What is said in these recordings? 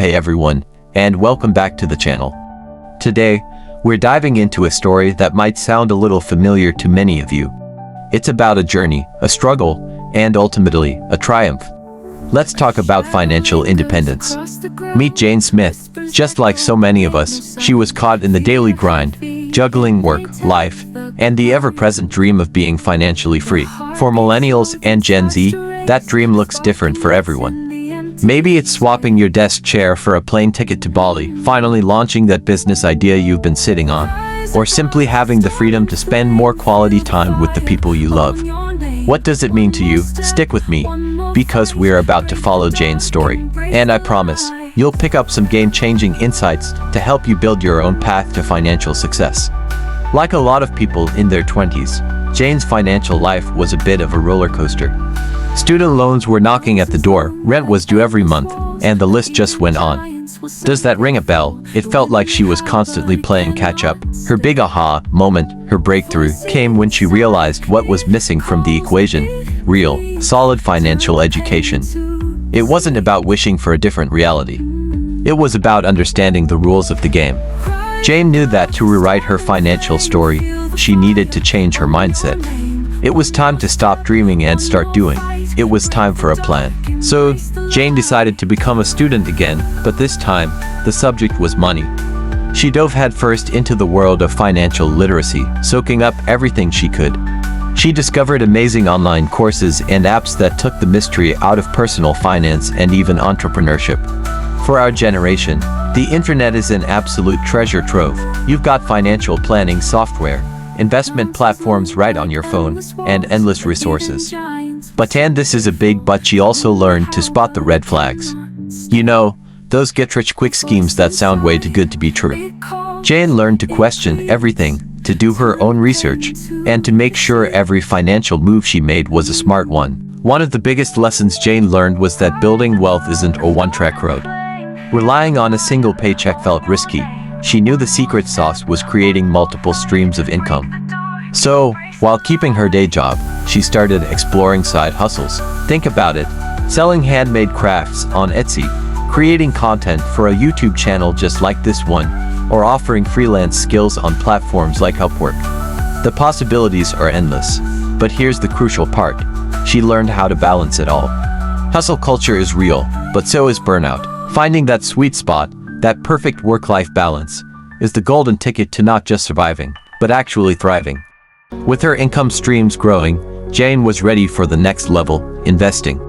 Hey everyone, and welcome back to the channel. Today, we're diving into a story that might sound a little familiar to many of you. It's about a journey, a struggle, and ultimately, a triumph. Let's talk about financial independence. Meet Jane Smith. Just like so many of us, she was caught in the daily grind, juggling work, life, and the ever-present dream of being financially free. For millennials and Gen Z, that dream looks different for everyone. Maybe it's swapping your desk chair for a plane ticket to Bali, finally launching that business idea you've been sitting on, or simply having the freedom to spend more quality time with the people you love. What does it mean to you? Stick with me, because we're about to follow Jane's story. And I promise, you'll pick up some game-changing insights to help you build your own path to financial success. Like a lot of people in their 20s, Jane's financial life was a bit of a roller coaster. Student loans were knocking at the door, rent was due every month, and the list just went on. Does that ring a bell? It felt like she was constantly playing catch-up. Her big aha moment, her breakthrough, came when she realized what was missing from the equation: real, solid financial education. It wasn't about wishing for a different reality. It was about understanding the rules of the game. Jane knew that to rewrite her financial story, she needed to change her mindset. It was time to stop dreaming and start doing. It was time for a plan. So, Jane decided to become a student again, but this time, the subject was money. She dove headfirst into the world of financial literacy, soaking up everything she could. She discovered amazing online courses and apps that took the mystery out of personal finance and even entrepreneurship. For our generation, the internet is an absolute treasure trove. You've got financial planning software, investment platforms right on your phone, and endless resources. And this is a big but, she also learned to spot the red flags. You know, those get-rich-quick schemes that sound way too good to be true. Jane learned to question everything, to do her own research, and to make sure every financial move she made was a smart one. One of the biggest lessons Jane learned was that building wealth isn't a one-track road. Relying on a single paycheck felt risky. She knew the secret sauce was creating multiple streams of income. So, while keeping her day job, she started exploring side hustles. Think about it: selling handmade crafts on Etsy, creating content for a YouTube channel just like this one, or offering freelance skills on platforms like Upwork. The possibilities are endless. But here's the crucial part: she learned how to balance it all. Hustle culture is real, but so is burnout. Finding that sweet spot, that perfect work-life balance, is the golden ticket to not just surviving, but actually thriving. With her income streams growing, Jane was ready for the next level: investing.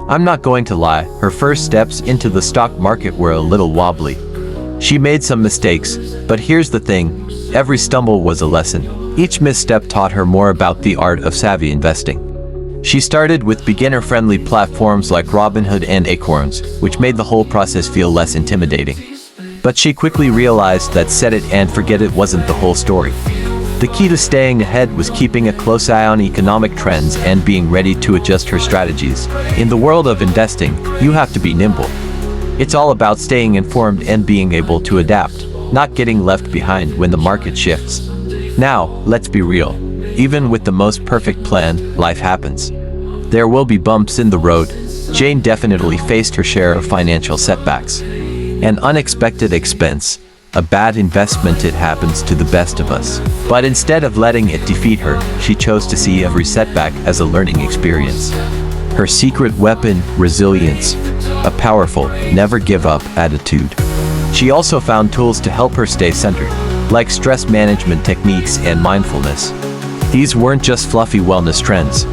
I'm not going to lie, her first steps into the stock market were a little wobbly. She made some mistakes, but here's the thing: every stumble was a lesson. Each misstep taught her more about the art of savvy investing. She started with beginner-friendly platforms like Robinhood and Acorns, which made the whole process feel less intimidating. But she quickly realized that set it and forget it wasn't the whole story. The key to staying ahead was keeping a close eye on economic trends and being ready to adjust her strategies. In the world of investing, you have to be nimble. It's all about staying informed and being able to adapt, not getting left behind when the market shifts. Now, let's be real. Even with the most perfect plan, life happens. There will be bumps in the road. Jane definitely faced her share of financial setbacks. An unexpected expense, a bad investment. It happens to the best of us. But instead of letting it defeat her, she chose to see every setback as a learning experience. Her secret weapon: resilience. A powerful, never give up attitude. She also found tools to help her stay centered, like stress management techniques and mindfulness. These weren't just fluffy wellness trends.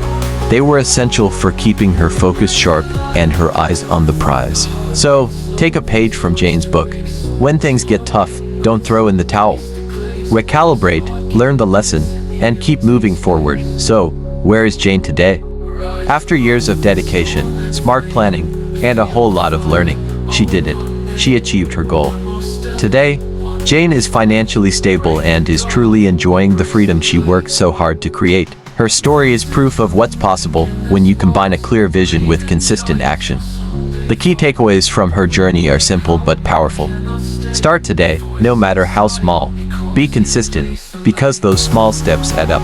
They were essential for keeping her focus sharp and her eyes on the prize. So, take a page from Jane's book. When things get tough, don't throw in the towel. Recalibrate, learn the lesson, and keep moving forward. So, where is Jane today? After years of dedication, smart planning, and a whole lot of learning, she did it. She achieved her goal. Today, Jane is financially stable and is truly enjoying the freedom she worked so hard to create. Her story is proof of what's possible when you combine a clear vision with consistent action. The key takeaways from her journey are simple but powerful. Start today, no matter how small. Be consistent, because those small steps add up.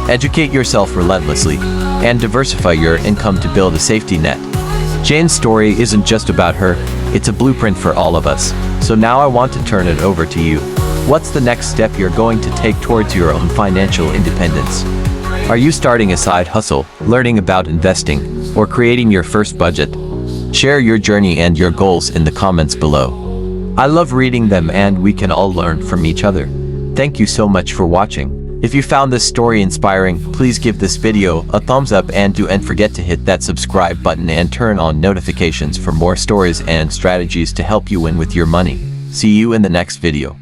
Educate yourself relentlessly, and diversify your income to build a safety net. Jane's story isn't just about her, It's a blueprint for all of us. So now I want to turn it over to you. What's the next step you're going to take towards your own financial independence? Are you starting a side hustle, learning about investing, or creating your first budget? Share your journey and your goals in the comments below. I love reading them and we can all learn from each other. Thank you so much for watching. If you found this story inspiring, please give this video a thumbs up and don't forget to hit that subscribe button and turn on notifications for more stories and strategies to help you win with your money. See you in the next video.